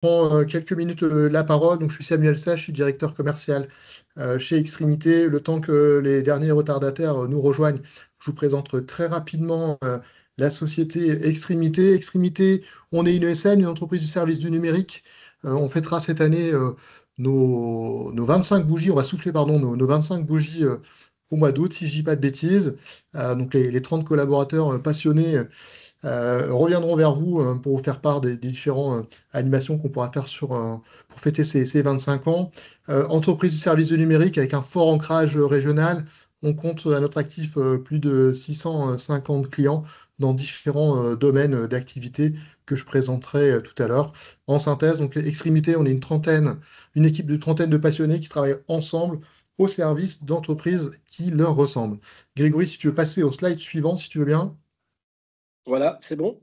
Prends quelques minutes la parole. Donc, je suis Samuel Sage, je suis directeur commercial chez Extrémité. Le temps que les derniers retardataires nous rejoignent, je vous présente très rapidement la société Extrémité. Extrémité, on est une ESN, une entreprise du service du numérique. On fêtera cette année nos 25 bougies, on va souffler, pardon, nos 25 bougies au mois d'août, si je dis pas de bêtises. Donc, les 30 collaborateurs passionnés reviendront vers vous pour vous faire part des différentes animations qu'on pourra faire pour fêter ces 25 ans. Entreprise du service du numérique avec un fort ancrage régional. On compte à notre actif plus de 650 clients dans différents domaines d'activité que je présenterai tout à l'heure. En synthèse, donc Extrémité, on est une équipe de trentaine de passionnés qui travaillent ensemble au service d'entreprises qui leur ressemblent. Grégory, si tu veux passer au slide suivant, si tu veux bien. Voilà, c'est bon.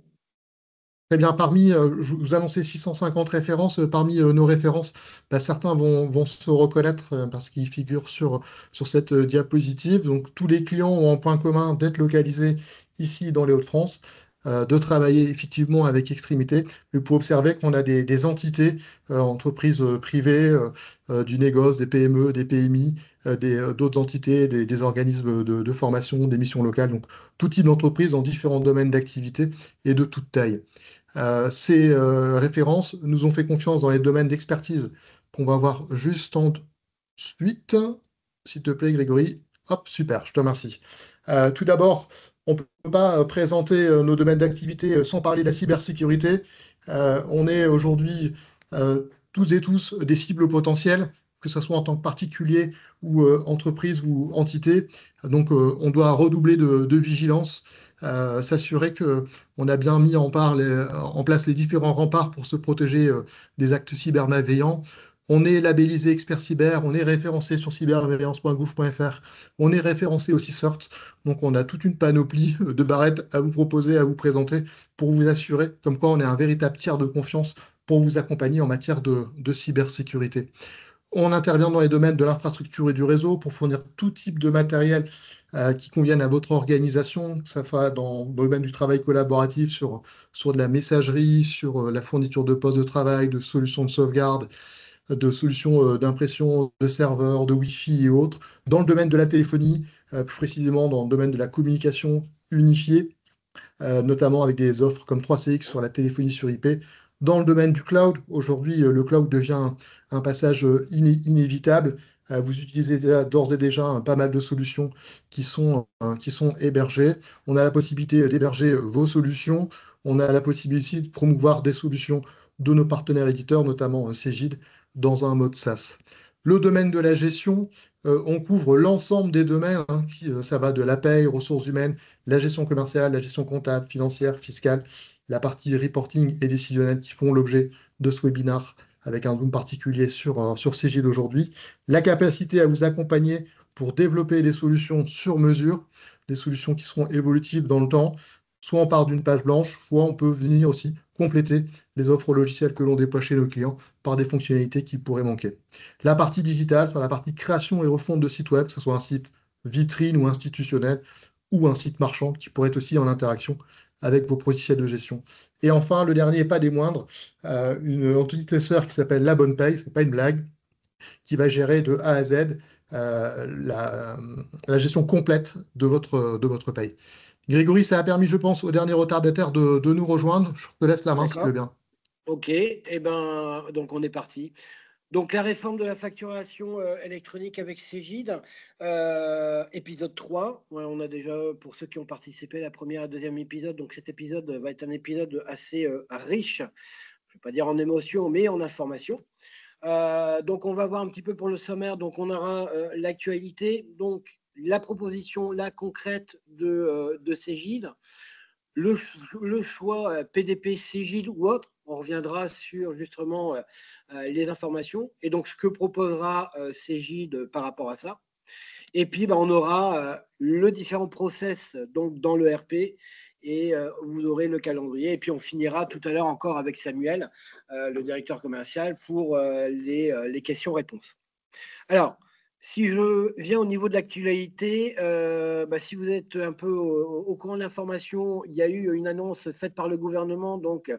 Très bien, je vous annonçais 650 références, parmi nos références, bah, certains vont se reconnaître parce qu'ils figurent sur cette diapositive. Donc tous les clients ont en point commun d'être localisés ici dans les Hauts-de-France, de travailler effectivement avec Extrémité. Vous pouvez observer qu'on a des entités, entreprises privées, du négoce, des PME, des PMI, d'autres entités, des organismes de formation, des missions locales. Donc tout type d'entreprise dans différents domaines d'activité et de toute taille. Ces références nous ont fait confiance dans les domaines d'expertise qu'on va voir juste ensuite. S'il te plaît, Grégory. Hop, super, je te remercie. Tout d'abord, on ne peut pas présenter nos domaines d'activité sans parler de la cybersécurité. On est aujourd'hui toutes et tous des cibles potentielles, que ce soit en tant que particulier ou entreprise ou entité. Donc, on doit redoubler de vigilance, s'assurer que on a bien mis en place les différents remparts pour se protéger des actes cybermalveillants. On est labellisé expert cyber, on est référencé sur cybermalveillance.gouv.fr, on est référencé aussi CERT. Donc on a toute une panoplie de barrettes à vous proposer, à vous présenter pour vous assurer comme quoi on est un véritable tiers de confiance pour vous accompagner en matière de cybersécurité. On intervient dans les domaines de l'infrastructure et du réseau pour fournir tout type de matériel qui convienne à votre organisation, que ça soit dans le domaine du travail collaboratif, sur de la messagerie, sur la fourniture de postes de travail, de solutions de sauvegarde, de solutions d'impression, de serveurs, de Wi-Fi et autres. Dans le domaine de la téléphonie, plus précisément dans le domaine de la communication unifiée, notamment avec des offres comme 3CX sur la téléphonie sur IP. Dans le domaine du cloud, aujourd'hui, le cloud devient un passage inévitable. Vous utilisez d'ores et déjà pas mal de solutions qui sont hébergées. On a la possibilité d'héberger vos solutions. On a la possibilité de promouvoir des solutions de nos partenaires éditeurs, notamment Cegid, dans un mode SaaS. Le domaine de la gestion, on couvre l'ensemble des domaines, hein, ça va de la paye, ressources humaines, la gestion commerciale, la gestion comptable, financière, fiscale, la partie reporting et décisionnelle qui font l'objet de ce webinaire avec un zoom particulier sur Cegid d'aujourd'hui. La capacité à vous accompagner pour développer des solutions sur mesure, des solutions qui seront évolutives dans le temps. Soit on part d'une page blanche, soit on peut venir aussi compléter les offres logicielles que l'on déploie chez nos clients par des fonctionnalités qui pourraient manquer. La partie digitale, sur la partie création et refonte de sites web, que ce soit un site vitrine ou institutionnel, ou un site marchand qui pourrait être aussi en interaction avec vos logiciels de gestion. Et enfin, le dernier, et pas des moindres, une entité sœur qui s'appelle La Bonne Paye, c'est pas une blague, qui va gérer de A à Z la gestion complète de votre paye. Grégory, ça a permis, je pense, au dernier retardataire de nous rejoindre. Je te laisse la main si tu veux D'accord. bien. OK. Eh ben, donc on est parti. Donc la réforme de la facturation électronique avec Cégide, épisode 3. Ouais, on a déjà, pour ceux qui ont participé, la première et la deuxième épisode. Donc cet épisode va être un épisode assez riche, je ne vais pas dire en émotion, mais en information. Donc on va voir un petit peu pour le sommaire. Donc on aura l'actualité, donc la proposition, la concrète de Cégide, le, le choix PDP, Cégide ou autre. On reviendra sur justement les informations et donc ce que proposera Cégide par rapport à ça. Et puis, bah, on aura le différent process donc, dans le RP et vous aurez le calendrier. Et puis, on finira tout à l'heure encore avec Samuel, le directeur commercial, pour les questions-réponses. Alors, Si je viens au niveau de l'actualité, si vous êtes un peu au courant de l'information, il y a eu une annonce faite par le gouvernement, donc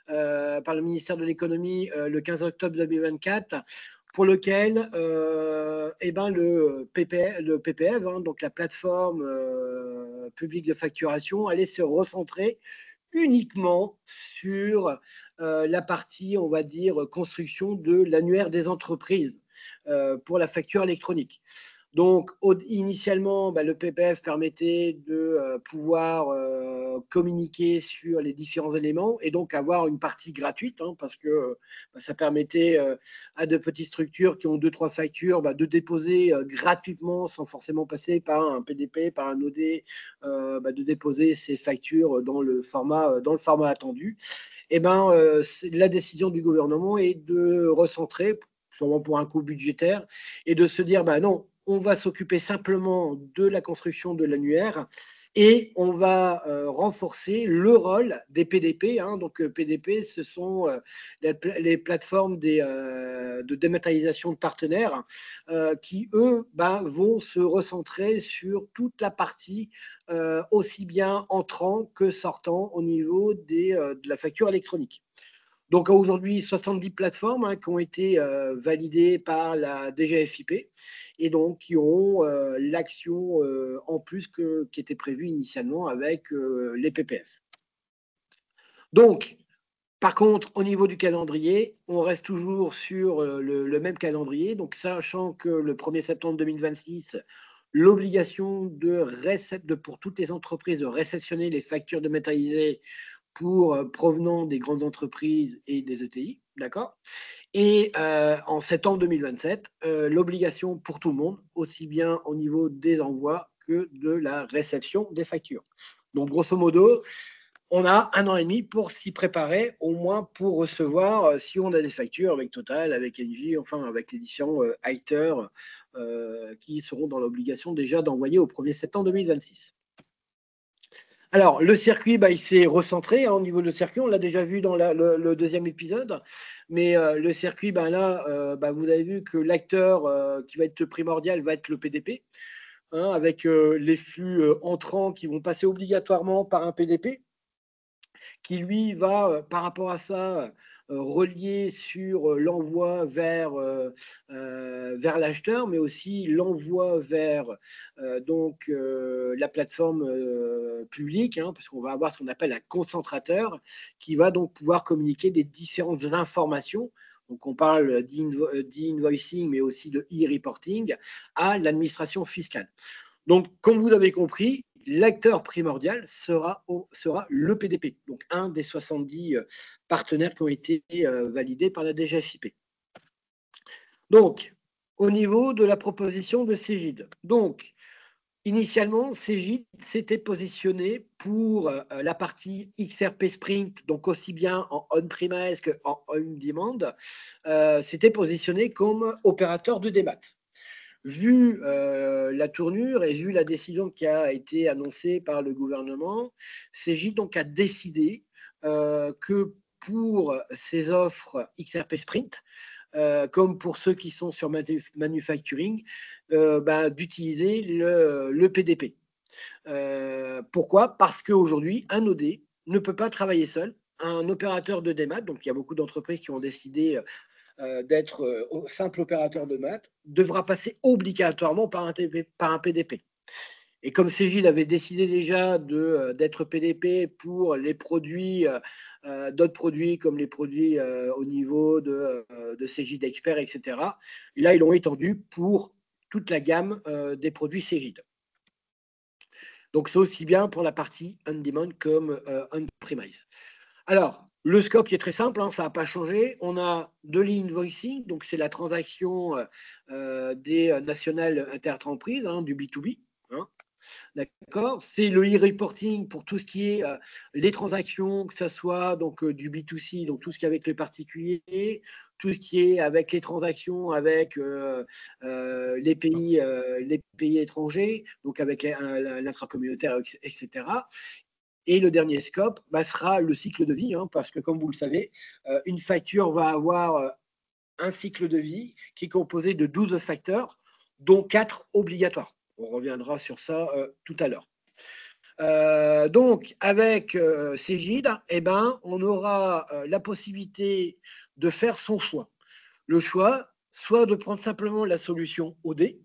par le ministère de l'économie, le 15 octobre 2024, pour lequel le PPF, hein, donc la plateforme publique de facturation, allait se recentrer uniquement sur la partie, on va dire, construction de l'annuaire des entreprises pour la facture électronique. Donc, initialement, le PPF permettait de pouvoir communiquer sur les différents éléments et donc avoir une partie gratuite, hein, parce que ça permettait à de petites structures qui ont deux, trois factures de déposer gratuitement, sans forcément passer par un PDP, par un OD, de déposer ces factures dans le format attendu. Et la décision du gouvernement est de recentrer, sûrement pour un coût budgétaire, et de se dire, non, on va s'occuper simplement de la construction de l'annuaire et on va renforcer le rôle des PDP. Hein. Donc, PDP, ce sont les plateformes de dématérialisation de partenaires qui, eux, vont se recentrer sur toute la partie aussi bien entrant que sortant au niveau de la facture électronique. Donc aujourd'hui, 70 plateformes qui ont été validées par la DGFiP et donc qui auront l'action en plus qui était prévue initialement avec les PPF. Donc, par contre, au niveau du calendrier, on reste toujours sur le même calendrier. Donc, sachant que le 1er septembre 2026, l'obligation pour toutes les entreprises de réceptionner les factures dématérialisées provenant des grandes entreprises et des ETI, d'accord. Et en septembre 2027, l'obligation pour tout le monde, aussi bien au niveau des envois que de la réception des factures. Donc, grosso modo, on a 1 an et demi pour s'y préparer, au moins pour recevoir, si on a des factures avec Total, avec Engie, enfin avec les différents acteurs qui seront dans l'obligation déjà d'envoyer au 1er septembre 2026. Alors, le circuit, il s'est recentré au niveau du circuit. On l'a déjà vu dans le deuxième épisode. Mais le circuit, là, vous avez vu que l'acteur qui va être primordial va être le PDP, hein, avec les flux entrants qui vont passer obligatoirement par un PDP, qui lui va, par rapport à ça, relier sur l'envoi vers l'acheteur, mais aussi l'envoi vers la plateforme publique, hein, parce qu'on va avoir ce qu'on appelle un concentrateur qui va donc pouvoir communiquer des différentes informations. Donc, on parle d'e-invoicing, mais aussi de e-reporting à l'administration fiscale. Donc, comme vous avez compris, l'acteur primordial sera le PDP, donc un des 70 partenaires qui ont été validés par la DGFiP. Donc, au niveau de la proposition de Cegid, donc, initialement, Cegid s'était positionné pour la partie XRP Sprint, donc aussi bien en on-premise qu'en on-demand, s'était positionné comme opérateur de démat. Vu la tournure et vu la décision qui a été annoncée par le gouvernement, Cegid donc a décidé que pour ces offres XRP Sprint, comme pour ceux qui sont sur manufacturing, d'utiliser le PDP. Pourquoi? Parce qu'aujourd'hui, un OD ne peut pas travailler seul. Un opérateur de démat, donc il y a beaucoup d'entreprises qui ont décidé d'être simple opérateur de maths, devra passer obligatoirement par un PDP. Et comme Cegid avait décidé déjà d'être PDP pour les produits, d'autres produits comme les produits au niveau de Cegid Expert, etc., et là, ils l'ont étendu pour toute la gamme des produits Cegid. Donc, c'est aussi bien pour la partie on-demand comme on-premise. Alors, le scope qui est très simple, hein, ça n'a pas changé. On a de l'e-invoicing, donc c'est la transaction des nationales interentreprises, hein, du B2B. Hein, d'accord. C'est le e-reporting pour tout ce qui est les transactions, que ce soit donc, du B2C, donc tout ce qui est avec les particuliers, tout ce qui est avec les transactions avec les pays étrangers, donc avec l'intracommunautaire, etc. Et le dernier scope sera le cycle de vie, hein, parce que comme vous le savez, une facture va avoir un cycle de vie qui est composé de 12 facteurs. dont 4 obligatoires. On reviendra sur ça tout à l'heure. Donc, avec Cegid, eh ben, on aura la possibilité de faire son choix. Le choix, soit de prendre simplement la solution OD,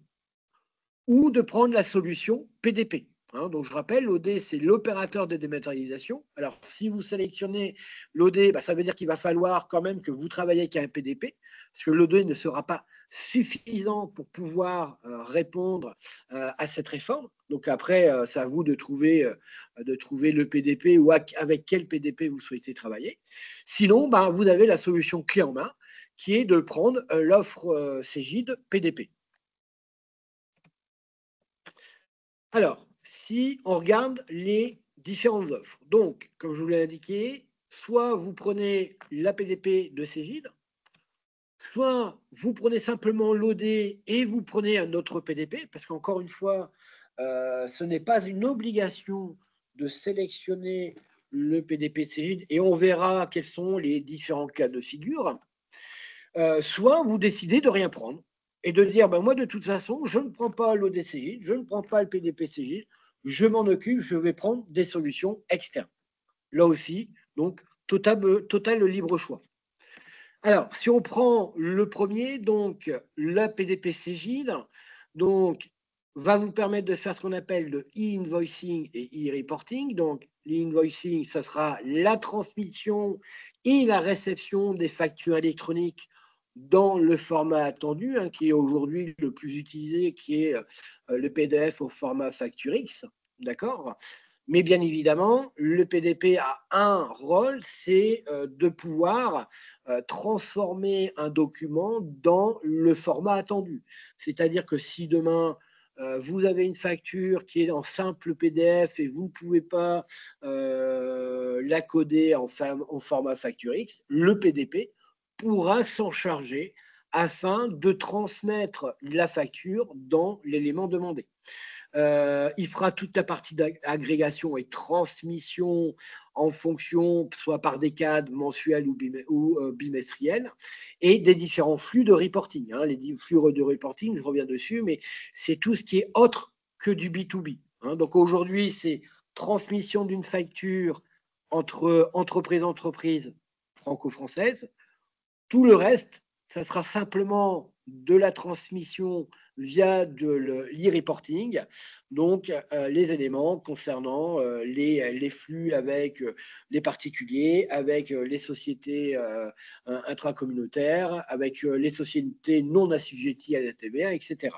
ou de prendre la solution PDP. Hein, donc, je rappelle, l'OD, c'est l'opérateur de dématérialisation. Alors, si vous sélectionnez l'OD, bah, ça veut dire qu'il va falloir quand même que vous travaillez avec un PDP, parce que l'OD ne sera pas suffisant pour pouvoir répondre à cette réforme. Donc, après, c'est à vous de trouver le PDP ou avec quel PDP vous souhaitez travailler. Sinon, bah, vous avez la solution clé en main, qui est de prendre l'offre Cegid PDP. Alors, si on regarde les différentes offres, donc, comme je vous l'ai indiqué, soit vous prenez la PDP de Cegid, soit vous prenez simplement l'OD et vous prenez un autre PDP, parce qu'encore une fois, ce n'est pas une obligation de sélectionner le PDP de Cegid, et on verra quels sont les différents cas de figure. Soit vous décidez de rien prendre et de dire, ben moi, de toute façon, je ne prends pas l'ODCI, je ne prends pas le PDPCI, je m'en occupe, je vais prendre des solutions externes. Là aussi, donc, total libre choix. Alors, si on prend le premier, donc la PDP-Cegid, donc va vous permettre de faire ce qu'on appelle le e-invoicing et e-reporting. Donc, l'e-invoicing, ça sera la transmission et la réception des factures électroniques dans le format attendu, hein, qui est aujourd'hui le plus utilisé, qui est le PDF au format FactureX. D'accord? Mais bien évidemment, le PDP a un rôle, c'est de pouvoir transformer un document dans le format attendu. C'est-à-dire que si demain, vous avez une facture qui est en simple PDF et vous ne pouvez pas la coder en format FactureX, le PDP pourra s'en charger afin de transmettre la facture dans l'élément demandé. Il fera toute la partie d'agrégation et transmission en fonction, soit par décade, mensuel ou bimestriel, et des différents flux de reporting. Hein. Les flux de reporting, je reviens dessus, mais c'est tout ce qui est autre que du B2B. Hein. Donc aujourd'hui, c'est transmission d'une facture entre entreprises franco-françaises. Tout le reste, ça sera simplement de la transmission via de l'e-reporting, donc les éléments concernant les flux avec les particuliers, avec les sociétés intracommunautaires, avec les sociétés non assujetties à la TVA, etc.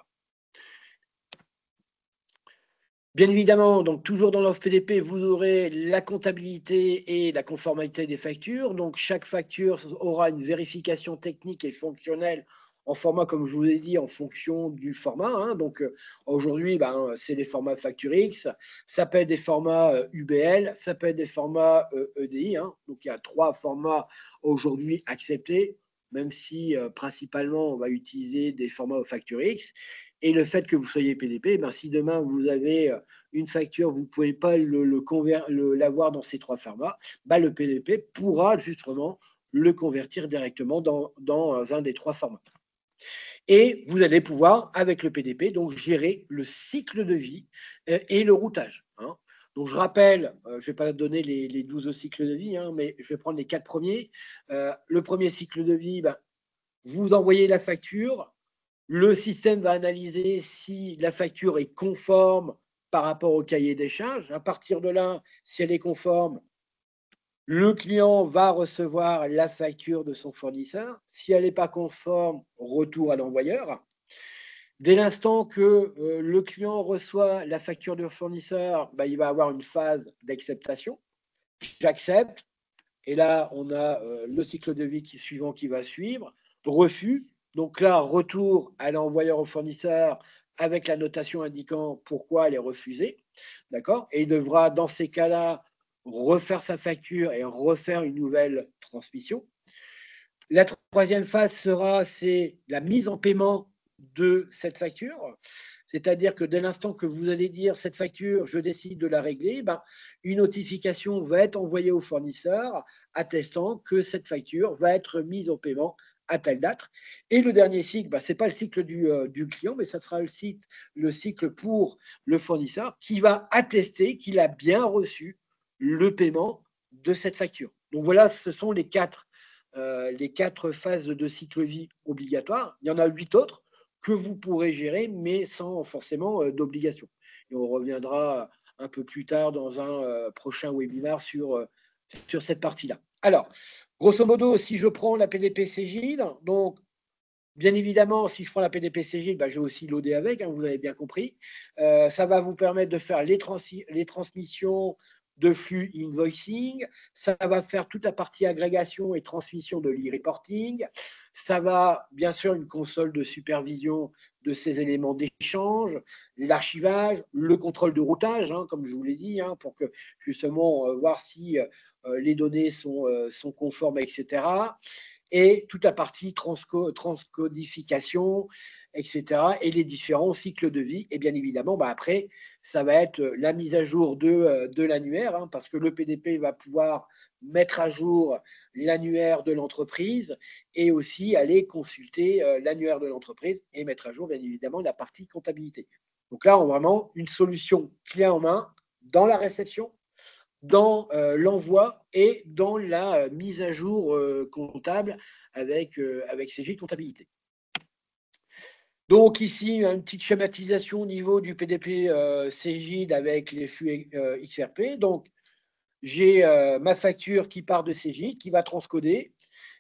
Bien évidemment, donc toujours dans l'offre PDP, vous aurez la comptabilité et la conformité des factures. Donc chaque facture aura une vérification technique et fonctionnelle en format, comme je vous l'ai dit, en fonction du format. Hein. Donc aujourd'hui, c'est les formats FactureX, ça peut être des formats UBL, ça peut être des formats EDI. Hein. Donc il y a 3 formats aujourd'hui acceptés, même si principalement on va utiliser des formats FactureX. Et le fait que vous soyez PDP, si demain vous avez une facture, vous ne pouvez pas l'avoir dans ces 3 formats, le PDP pourra justement le convertir directement dans un des 3 formats. Et vous allez pouvoir, avec le PDP, donc gérer le cycle de vie et le routage. Hein. Donc je rappelle, je ne vais pas donner les 12 cycles de vie, hein, mais je vais prendre les 4 premiers. Le premier cycle de vie, vous envoyez la facture. Le système va analyser si la facture est conforme par rapport au cahier des charges. À partir de là, si elle est conforme, le client va recevoir la facture de son fournisseur. Si elle n'est pas conforme, retour à l'envoyeur. Dès l'instant que le client reçoit la facture du fournisseur, il va avoir une phase d'acceptation. J'accepte. Et là, on a le cycle de vie suivant qui va suivre. Refus. Donc là, retour à l'envoyeur au fournisseur avec la notation indiquant pourquoi elle est refusée. D'accord? Et il devra, dans ces cas-là, refaire sa facture et refaire une nouvelle transmission. La troisième phase c'est la mise en paiement de cette facture. C'est-à-dire que dès l'instant que vous allez dire cette facture, je décide de la régler, une notification va être envoyée au fournisseur attestant que cette facture va être mise au paiement à telle date. Et le dernier cycle, ce n'est pas le cycle du client, mais ça sera le cycle pour le fournisseur qui va attester qu'il a bien reçu le paiement de cette facture. Donc voilà, ce sont les quatre phases de cycle vie obligatoires. Il y en a 8 autres que vous pourrez gérer, mais sans forcément d'obligation. Et on reviendra un peu plus tard dans un prochain webinaire sur cette partie-là. Alors, grosso modo, si je prends la PDP Cégide, donc bien évidemment, si je prends la PDP Cégide, je vais aussi loader avec, vous avez bien compris. Ça va vous permettre de faire les transmissions de flux invoicing, ça va faire toute la partie agrégation et transmission de l'e-reporting, ça va bien sûr une console de supervision de ces éléments d'échange, l'archivage, le contrôle de routage, comme je vous l'ai dit, pour que justement voir si les données sont conformes, etc. Et toute la partie transcodification, etc. Et les différents cycles de vie. Et bien évidemment, après, ça va être la mise à jour de l'annuaire, parce que le PDP va pouvoir mettre à jour l'annuaire de l'entreprise et aussi aller consulter l'annuaire de l'entreprise et mettre à jour, bien évidemment, la partie comptabilité. Donc là, on a vraiment une solution clé en main dans la réception, dans l'envoi et dans la mise à jour comptable avec Cégide Comptabilité. Donc ici, une petite schématisation au niveau du PDP Cégide avec les flux XRP. Donc, j'ai ma facture qui part de Cégide, qui va transcoder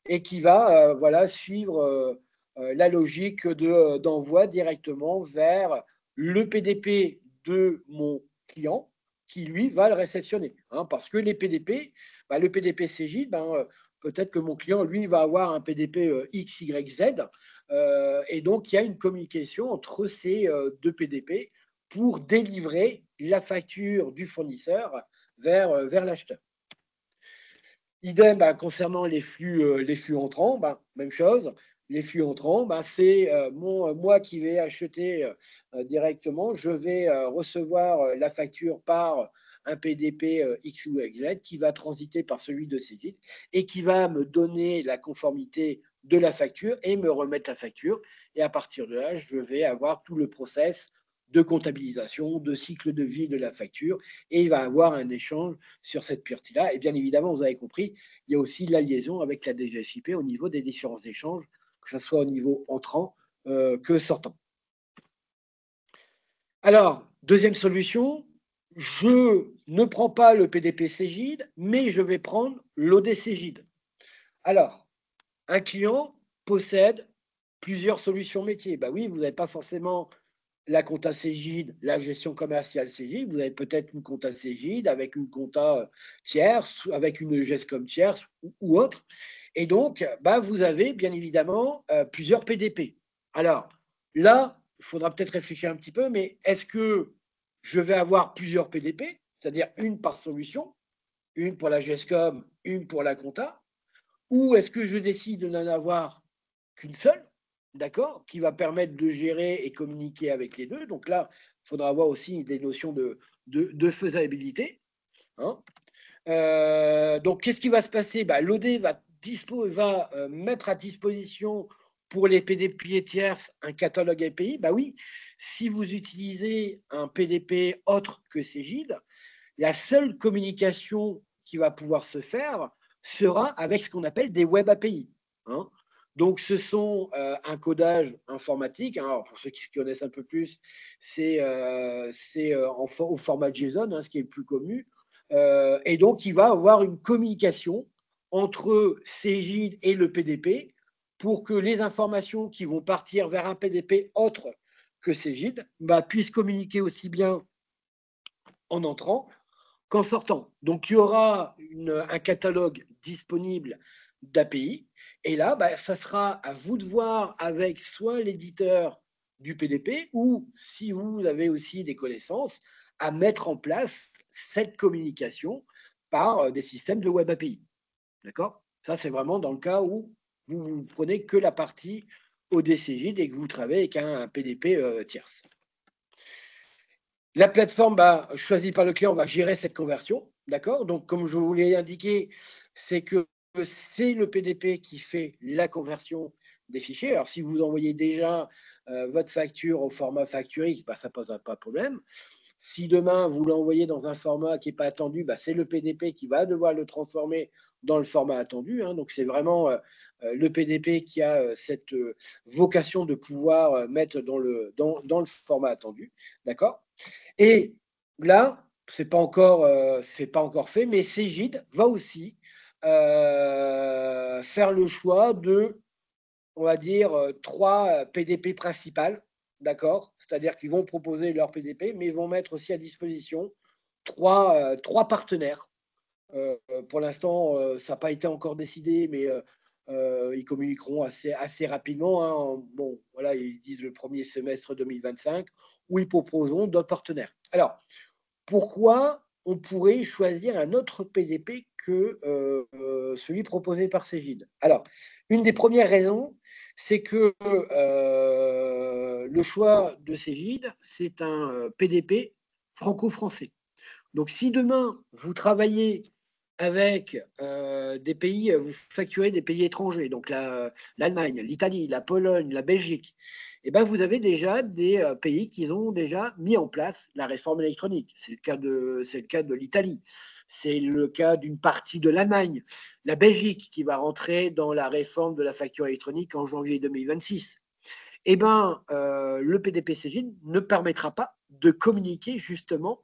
et qui va suivre la logique d'envoi directement vers le PDP de mon client qui, lui, va le réceptionner. Parce que les PDP, le PDP Cégide, peut-être que mon client, lui, va avoir un PDP XYZ. Et donc, il y a une communication entre ces deux PDP pour délivrer la facture du fournisseur vers l'acheteur. Idem concernant les flux entrants, même chose. Les flux entrants, c'est moi qui vais acheter directement. Je vais recevoir la facture par un PDP X ou Y qui va transiter par celui de Cégide et qui va me donner la conformité de la facture et me remettre la facture. Et à partir de là, je vais avoir tout le process de comptabilisation, de cycle de vie de la facture, et il va y avoir un échange sur cette partie-là. Et bien évidemment, vous avez compris, il y a aussi la liaison avec la DGSIP au niveau des différents échanges, que ce soit au niveau entrant que sortant. Alors, deuxième solution, je ne prends pas le PDP Cégide, mais je vais prendre l'OD Cégide. Alors, un client possède plusieurs solutions métiers. Oui, vous n'avez pas forcément la compta Cégide, la gestion commerciale Cégide, vous avez peut-être une compta Cégide avec une compta tierce, avec une GESCOM tierce ou autre. Et donc, vous avez bien évidemment plusieurs PDP. Alors là, il faudra peut-être réfléchir un petit peu, mais est-ce que je vais avoir plusieurs PDP, c'est-à-dire une par solution, une pour la GESCOM, une pour la compta, ou est-ce que je décide de n'en avoir qu'une seule, d'accord, qui va permettre de gérer et communiquer avec les deux. Donc là, il faudra avoir aussi des notions de faisabilité. Donc, qu'est-ce qui va se passer? L'OD va mettre à disposition pour les PDP tierces un catalogue API. Oui, si vous utilisez un PDP autre que Cégide, la seule communication qui va pouvoir se faire sera avec ce qu'on appelle des web API. Donc, ce sont un codage informatique. Alors, pour ceux qui connaissent un peu plus, c'est au format JSON, ce qui est le plus connu. Et donc, il va avoir une communication entre Cégide et le PDP pour que les informations qui vont partir vers un PDP autre que Cégide puissent communiquer aussi bien en entrant qu'en sortant. Donc, il y aura un catalogue disponible d'API. Et là, ça sera à vous de voir avec soit l'éditeur du PDP ou, si vous avez aussi des connaissances, à mettre en place cette communication par des systèmes de web API. D'accord? Ça, c'est vraiment dans le cas où vous ne prenez que la partie ODCJ et que vous travaillez avec un PDP tierce. La plateforme choisie par le client va gérer cette conversion. D'accord? Donc, comme je vous l'ai indiqué, c'est que c'est le PDP qui fait la conversion des fichiers. Alors, si vous envoyez déjà votre facture au format facture X, bah, ça ne posera pas de problème. Si demain, vous l'envoyez dans un format qui n'est pas attendu, bah, c'est le PDP qui va devoir le transformer dans le format attendu. Hein. Donc, c'est vraiment le PDP qui a cette vocation de pouvoir mettre dans le format attendu. D'accord? Et là, c'est pas encore fait, mais Cegid va aussi faire le choix de, on va dire, trois PDP principales, d'accord? C'est-à-dire qu'ils vont proposer leur PDP, mais ils vont mettre aussi à disposition trois partenaires. Pour l'instant, ça n'a pas été encore décidé, mais ils communiqueront assez rapidement. Hein. Bon, voilà, ils disent le premier semestre 2025, où ils proposeront d'autres partenaires. Alors, pourquoi on pourrait choisir un autre PDP que celui proposé par Cegid? Alors, une des premières raisons, c'est que le choix de Cegid, c'est un PDP franco-français. Donc, si demain, vous travaillez avec des pays, vous facturez des pays étrangers, donc l'Allemagne, l'Italie, la Pologne, la Belgique, et ben vous avez déjà des pays qui ont déjà mis en place la réforme électronique. C'est le cas de l'Italie, c'est le cas d'une partie de l'Allemagne, la Belgique qui va rentrer dans la réforme de la facture électronique en janvier 2026. Eh ben, le PDP-CGID ne permettra pas de communiquer justement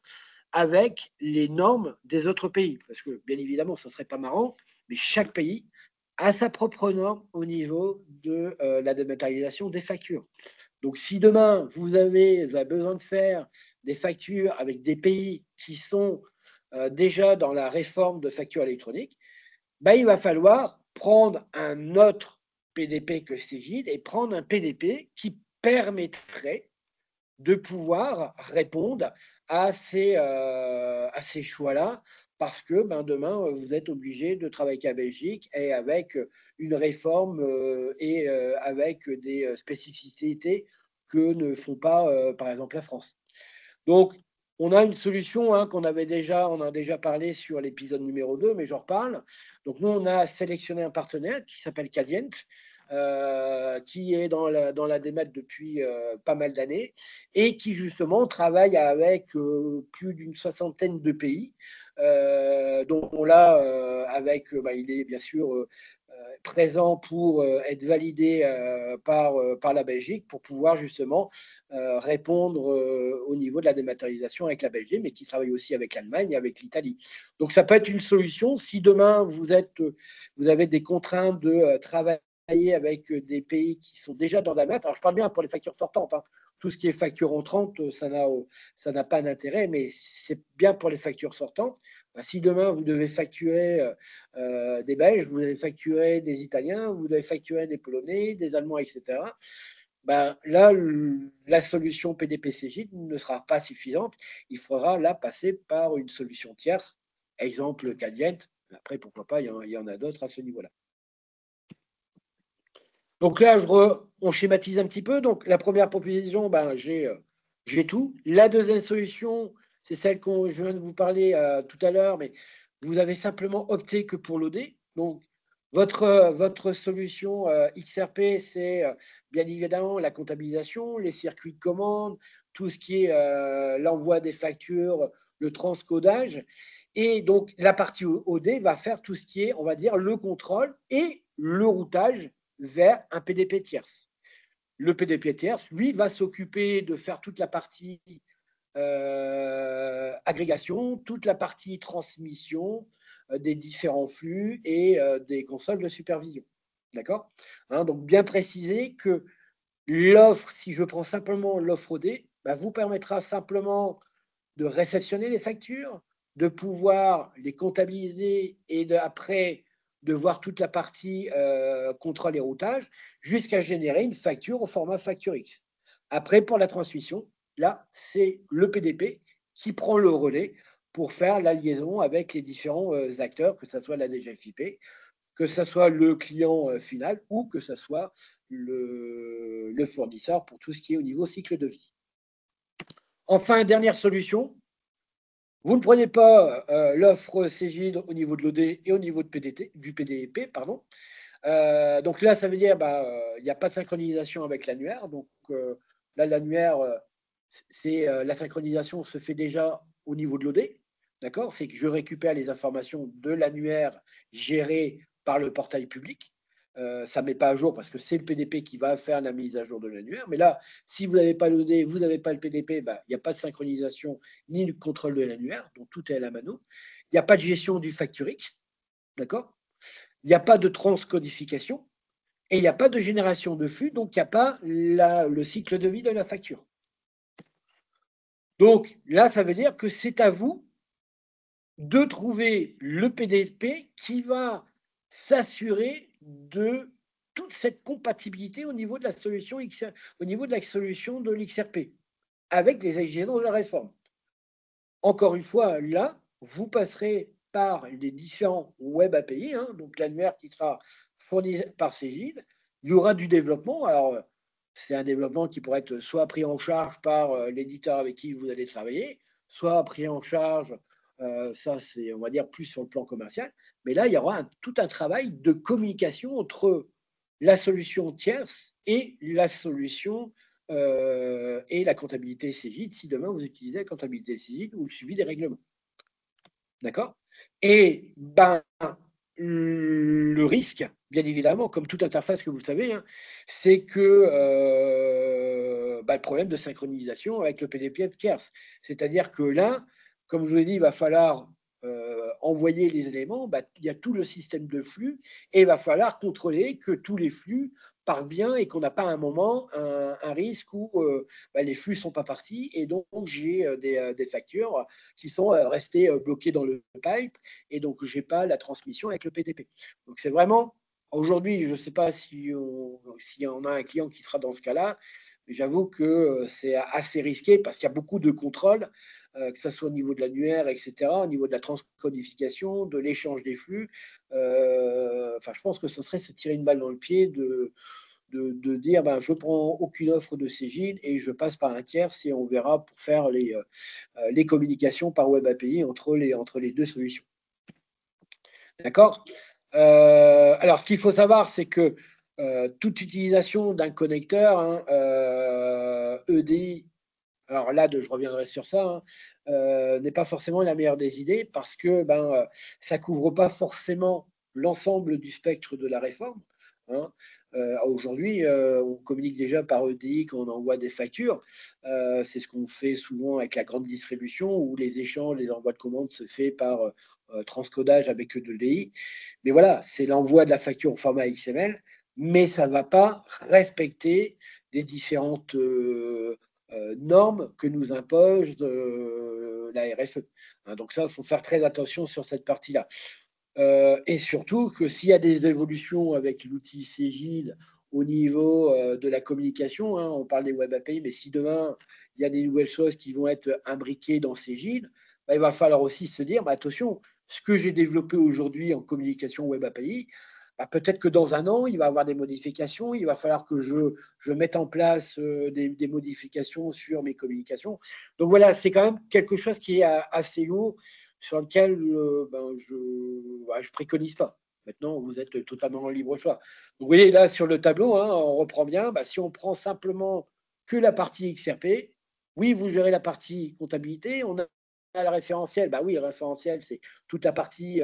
avec les normes des autres pays. Parce que, bien évidemment, ce ne serait pas marrant, mais chaque pays a sa propre norme au niveau de la dématérialisation des factures. Donc, si demain, vous avez besoin de faire des factures avec des pays qui sont déjà dans la réforme de facture électronique, ben, il va falloir prendre un autre PDP que Cegid et prendre un PDP qui permettrait de pouvoir répondre à ces choix-là, parce que ben, demain, vous êtes obligé de travailler avec la Belgique et avec une réforme et avec des spécificités que ne font pas, par exemple, la France. Donc, on a une solution hein, on a déjà parlé sur l'épisode numéro 2, mais j'en reparle. Donc, nous, on a sélectionné un partenaire qui s'appelle Cadient, qui est dans la démat depuis pas mal d'années et qui, justement, travaille avec plus d'une soixantaine de pays. Donc, on l'a avec, il est bien sûr présent pour être validé par la Belgique pour pouvoir justement répondre au niveau de la dématérialisation avec la Belgique, mais qui travaille aussi avec l'Allemagne et avec l'Italie. Donc ça peut être une solution si demain vous avez des contraintes de travailler avec des pays qui sont déjà dans la mat. Alors je parle bien pour les factures sortantes. Hein. Tout ce qui est facture entrante, ça n'a pas d'intérêt, mais c'est bien pour les factures sortantes. Si demain vous devez facturer des Belges, vous devez facturer des Italiens, vous devez facturer des Polonais, des Allemands, etc. Ben, là, la solution PDP-CJ ne sera pas suffisante. Il faudra là passer par une solution tierce, exemple Cadient. Après, pourquoi pas, il y en a d'autres à ce niveau-là. Donc là, on schématise un petit peu. Donc la première proposition, ben, j'ai tout. La deuxième solution, c'est celle que je viens de vous parler tout à l'heure, mais vous avez simplement opté que pour l'OD. Donc votre solution XRP, c'est bien évidemment la comptabilisation, les circuits de commande, tout ce qui est l'envoi des factures, le transcodage. Et donc la partie OD va faire tout ce qui est, on va dire, le contrôle et le routage vers un PDP tierce. Le PDP tierce, lui, va s'occuper de faire toute la partie agrégation, toute la partie transmission des différents flux et des consoles de supervision. D'accord hein, donc, bien préciser que l'offre, si je prends simplement l'offre OD, bah, vous permettra simplement de réceptionner les factures, de pouvoir les comptabiliser et après de voir toute la partie contrôle et routage jusqu'à générer une facture au format facture X. Après, pour la transmission, là, c'est le PDP qui prend le relais pour faire la liaison avec les différents acteurs, que ce soit la DGFIP, que ce soit le client final ou que ce soit le fournisseur pour tout ce qui est au niveau cycle de vie. Enfin, dernière solution, Vous ne prenez pas l'offre Cégide au niveau de l'OD et au niveau de du PDP, pardon. Donc là, ça veut dire il n'y a pas de synchronisation avec l'annuaire. Donc là, l'annuaire, la synchronisation se fait déjà au niveau de l'OD. D'accord? C'est que je récupère les informations de l'annuaire géré par le portail public. Ça ne met pas à jour parce que c'est le PDP qui va faire la mise à jour de l'annuaire. Mais là, si vous n'avez pas l'OD, vous n'avez pas le PDP, il n'y a pas de synchronisation ni de contrôle de l'annuaire. Donc tout est à la mano. Il n'y a pas de gestion du FactureX. D'accord? Il n'y a pas de transcodification et il n'y a pas de génération de flux, donc il n'y a pas le cycle de vie de la facture. Donc là, ça veut dire que c'est à vous de trouver le PDP qui va s'assurer de toute cette compatibilité au niveau de la solution au niveau de la solution de l'XRP avec les exigences de la réforme. Encore une fois, là, vous passerez par les différents web API, hein, donc l'annuaire qui sera fourni par Cégide. Il y aura du développement. Alors, c'est un développement qui pourrait être soit pris en charge par l'éditeur avec qui vous allez travailler, soit pris en charge, ça c'est, on va dire, plus sur le plan commercial. Mais là, il y aura tout un travail de communication entre la solution tierce et la solution et la comptabilité Cégide, si demain vous utilisez la comptabilité Cégide ou le suivi des règlements. D'accord? Et le risque, bien évidemment, comme toute interface que vous savez, hein, c'est que le problème de synchronisation avec le PDP tierce. C'est-à-dire que là, comme je vous l'ai dit, il va falloir envoyer les éléments, il y a tout le système de flux et il va falloir contrôler que tous les flux partent bien et qu'on n'a pas à un moment un risque où les flux ne sont pas partis et donc j'ai des factures qui sont restées bloquées dans le pipe et donc je n'ai pas la transmission avec le PDP. Donc c'est vraiment, aujourd'hui, je ne sais pas si on a un client qui sera dans ce cas-là, mais j'avoue que c'est assez risqué parce qu'il y a beaucoup de contrôles, que ce soit au niveau de l'annuaire, etc., au niveau de la transcodification, de l'échange des flux. Je pense que ce serait se tirer une balle dans le pied de dire je prends aucune offre de Cégide et je passe par un tiers et on verra pour faire les communications par web API entre les deux solutions. D'accord? Alors, ce qu'il faut savoir, c'est que toute utilisation d'un connecteur, hein, EDI, alors là, je reviendrai sur ça, hein, n'est pas forcément la meilleure des idées parce que ça ne couvre pas forcément l'ensemble du spectre de la réforme. Hein. Aujourd'hui, on communique déjà par EDI quand on envoie des factures. C'est ce qu'on fait souvent avec la grande distribution où les échanges, les envois de commandes se fait par transcodage avec de l'EDI. Mais voilà, c'est l'envoi de la facture au format XML, mais ça ne va pas respecter les différentes normes que nous impose la RFE. Hein, donc ça, il faut faire très attention sur cette partie-là. Et surtout que s'il y a des évolutions avec l'outil Cégide au niveau de la communication, hein, on parle des web API, mais si demain, il y a des nouvelles choses qui vont être imbriquées dans Cégide, il va falloir aussi se dire, attention, ce que j'ai développé aujourd'hui en communication web API, peut-être que dans un an, il va y avoir des modifications, il va falloir que je mette en place des modifications sur mes communications. Donc voilà, c'est quand même quelque chose qui est assez lourd sur lequel je ne préconise pas. Maintenant, vous êtes totalement en libre choix. Donc, vous voyez, là, sur le tableau, hein, on reprend bien. Si on prend simplement que la partie XRP, oui, vous gérez la partie comptabilité. On a le référentiel. Oui, le référentiel, c'est toute la partie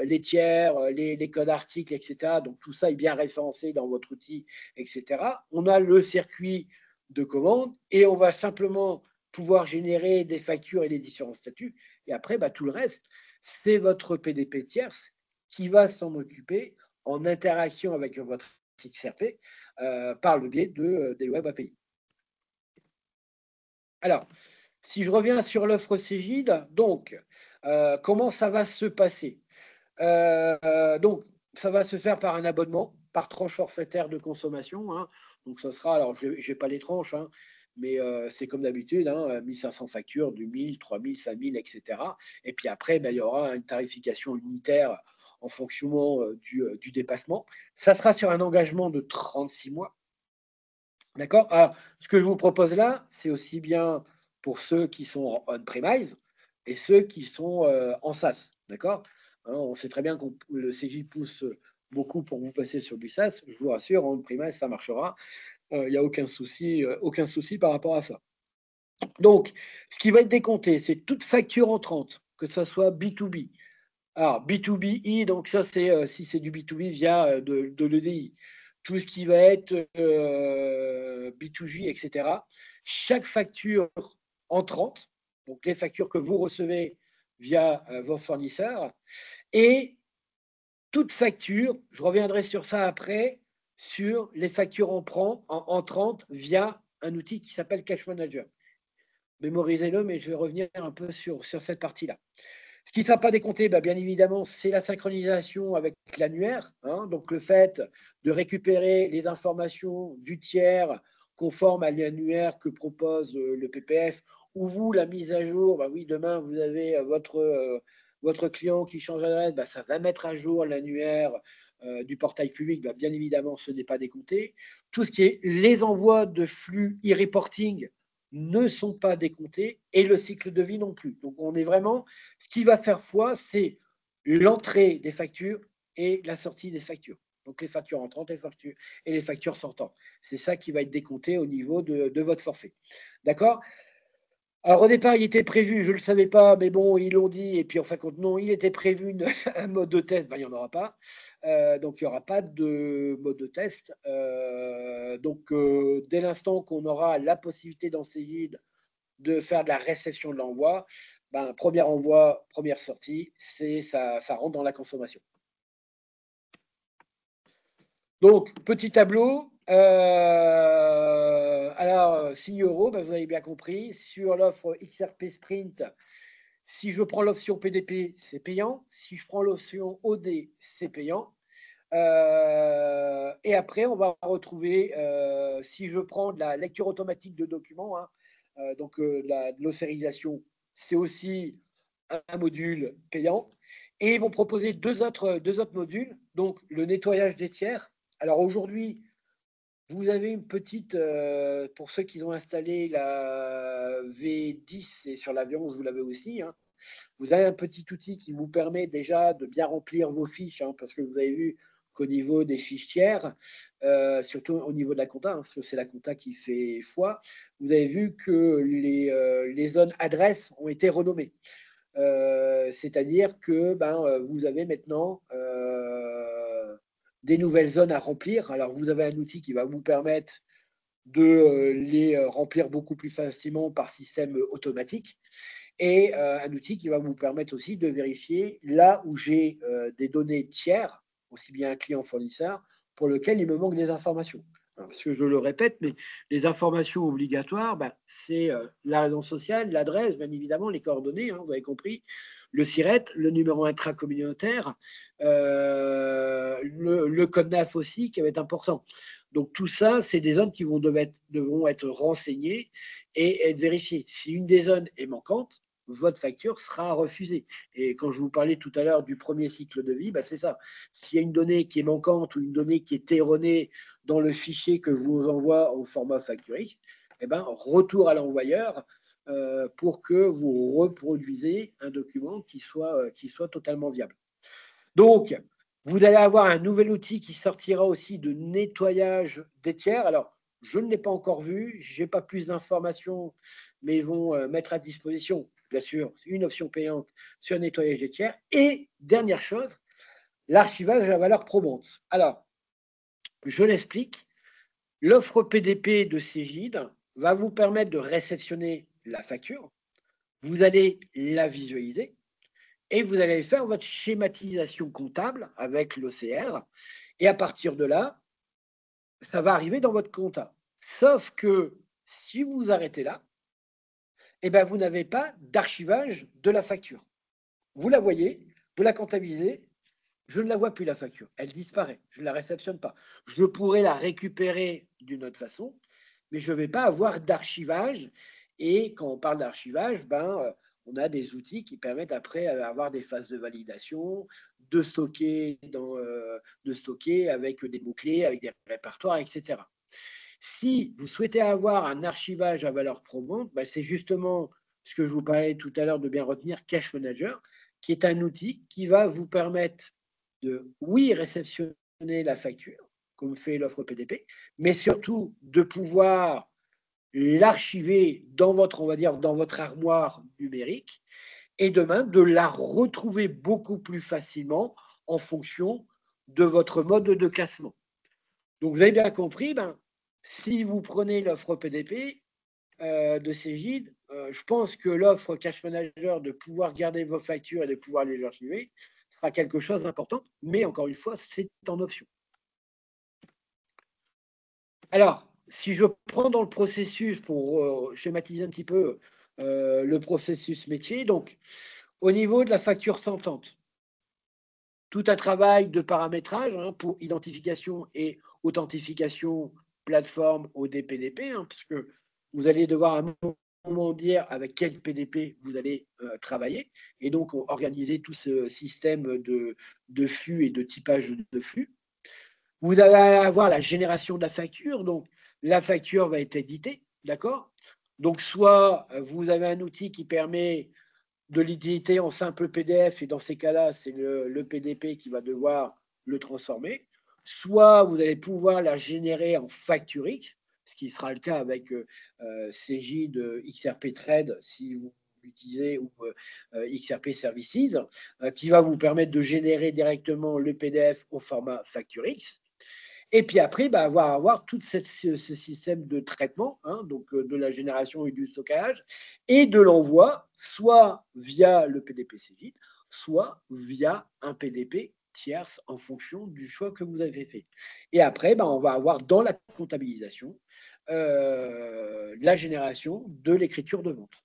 laitière, les codes articles, etc. Donc, tout ça est bien référencé dans votre outil, etc. On a le circuit de commande et on va simplement pouvoir générer des factures et les différents statuts. Et après, tout le reste, c'est votre PDP tierce qui va s'en occuper en interaction avec votre XRP par le biais des web API. Alors, si je reviens sur l'offre Cégide, donc, comment ça va se passer? Donc, ça va se faire par un abonnement, par tranche forfaitaire de consommation. Hein. Donc, ça sera, alors, je n'ai pas les tranches, hein, mais c'est comme d'habitude, hein, 1500 factures, 2000, 3000, 5000, etc. Et puis après, il y aura une tarification unitaire en fonction du dépassement. Ça sera sur un engagement de 36 mois. D'accord? Alors, ce que je vous propose là, c'est aussi bien pour ceux qui sont en on-premise et ceux qui sont en SaaS. D'accord? Hein, on sait très bien que le CJ pousse beaucoup pour vous passer sur du SaaS. Je vous rassure, en premise, ça marchera. Il n'y a aucun souci par rapport à ça. Donc, ce qui va être décompté, c'est toute facture entrante, que ce soit B2B. Alors, B2BI, donc ça, c'est si c'est du B2B via de l'EDI. Tout ce qui va être B2J, etc. Chaque facture entrante, donc les factures que vous recevez via vos fournisseurs, et toute facture, je reviendrai sur ça après, sur les factures entrantes via un outil qui s'appelle Cash Manager. Mémorisez-le, mais je vais revenir un peu sur cette partie-là. Ce qui ne sera pas décompté, bah, bien évidemment, c'est la synchronisation avec l'annuaire. Hein, donc, le fait de récupérer les informations du tiers conforme à l'annuaire que propose le PPF, ou vous, la mise à jour, bah oui, demain, vous avez votre client qui change d'adresse, bah, ça va mettre à jour l'annuaire du portail public. Bah, bien évidemment, ce n'est pas décompté. Tout ce qui est les envois de flux e-reporting ne sont pas décomptés et le cycle de vie non plus. Donc, on est vraiment, ce qui va faire foi, c'est l'entrée des factures et la sortie des factures. Donc, les factures entrantes et les factures sortantes. C'est ça qui va être décompté au niveau de votre forfait. D'accord? Alors, au départ, il était prévu, je ne le savais pas, mais bon, ils l'ont dit, et puis en fin de compte, non, il était prévu un mode de test, ben, il n'y en aura pas. Donc, il n'y aura pas de mode de test. Donc, dès l'instant qu'on aura la possibilité dans Cegid de faire de la réception de l'envoi, ben, premier envoi, première sortie, ça rentre dans la consommation. Donc, petit tableau. Alors, 6 euros, ben, vous avez bien compris. Sur l'offre XRP Sprint, si je prends l'option PDP, c'est payant. Si je prends l'option OD, c'est payant. Et après, on va retrouver, si je prends de la lecture automatique de documents, hein, donc de l'ossérisation, c'est aussi un module payant. Et ils vont proposer deux autres modules, donc le nettoyage des tiers. Alors aujourd'hui, vous avez une petite, pour ceux qui ont installé la V10 et sur la V11, vous l'avez aussi, hein, vous avez un petit outil qui vous permet déjà de bien remplir vos fiches, hein, parce que vous avez vu qu'au niveau des fichières, surtout au niveau de la compta, hein, parce que c'est la compta qui fait foi, vous avez vu que les zones adresses ont été renommées. C'est-à-dire que vous avez maintenant des nouvelles zones à remplir. Alors, vous avez un outil qui va vous permettre de les remplir beaucoup plus facilement par système automatique et un outil qui va vous permettre aussi de vérifier là où j'ai des données tiers, aussi bien un client fournisseur, pour lequel il me manque des informations. Parce que je le répète, mais les informations obligatoires, c'est la raison sociale, l'adresse, bien évidemment, les coordonnées, hein, vous avez compris, le SIRET, le numéro intracommunautaire, le code NAF aussi, qui va être important. Donc tout ça, c'est des zones qui devront être renseignées et être vérifiées. Si une des zones est manquante, votre facture sera refusée. Et quand je vous parlais tout à l'heure du premier cycle de vie, c'est ça. S'il y a une donnée qui est manquante ou une donnée qui est erronée dans le fichier que vous envoie au format facturix, retour à l'envoyeur pour que vous reproduisez un document qui soit totalement viable. Donc, vous allez avoir un nouvel outil qui sortira aussi de nettoyage des tiers. Alors, je ne l'ai pas encore vu, je n'ai pas plus d'informations, mais ils vont mettre à disposition, bien sûr, une option payante sur le nettoyage des tiers. Et dernière chose, l'archivage à valeur probante. Alors, je l'explique. L'offre PDP de Cegid va vous permettre de réceptionner la facture. Vous allez la visualiser et vous allez faire votre schématisation comptable avec l'OCR. Et à partir de là, ça va arriver dans votre compta. Sauf que si vous vous arrêtez là, vous n'avez pas d'archivage de la facture. Vous la voyez, vous la comptabilisez, je ne la vois plus la facture, elle disparaît, je ne la réceptionne pas. Je pourrais la récupérer d'une autre façon, mais je ne vais pas avoir d'archivage. Et quand on parle d'archivage, on a des outils qui permettent après d'avoir des phases de validation, de stocker avec des mots-clés, avec des répertoires, etc. Si vous souhaitez avoir un archivage à valeur probante, c'est justement ce que je vous parlais tout à l'heure de bien retenir, Cache Manager, qui est un outil qui va vous permettre de, oui, réceptionner la facture, comme fait l'offre PDP, mais surtout de pouvoir l'archiver dans votre, on va dire, dans votre armoire numérique et demain de la retrouver beaucoup plus facilement en fonction de votre mode de classement. Donc, vous avez bien compris, si vous prenez l'offre PDP de Cegid, je pense que l'offre Cache Manager de pouvoir garder vos factures et de pouvoir les archiver sera quelque chose d'important, mais encore une fois, c'est en option. Alors, si je prends dans le processus pour schématiser un petit peu le processus métier, donc au niveau de la facture sentante, tout un travail de paramétrage pour identification et authentification plateforme au DPDP, parce que vous allez devoir à un moment dire avec quel PDP vous allez travailler, et donc organiser tout ce système de flux et de typage de flux. Vous allez avoir la génération de la facture, donc la facture va être éditée, d'accord? Donc soit vous avez un outil qui permet de l'éditer en simple PDF, et dans ces cas-là, c'est le PDP qui va devoir le transformer. Soit vous allez pouvoir la générer en facture X, ce qui sera le cas avec CJ de XRP Trade si vous l'utilisez ou XRP Services, qui va vous permettre de générer directement le PDF au format facture X. Et puis après, avoir tout ce système de traitement, donc de la génération et du stockage, et de l'envoi, soit via le PDP Cegid, soit via un PDP tierce en fonction du choix que vous avez fait. Et après, on va avoir dans la comptabilisation la génération de l'écriture de vente.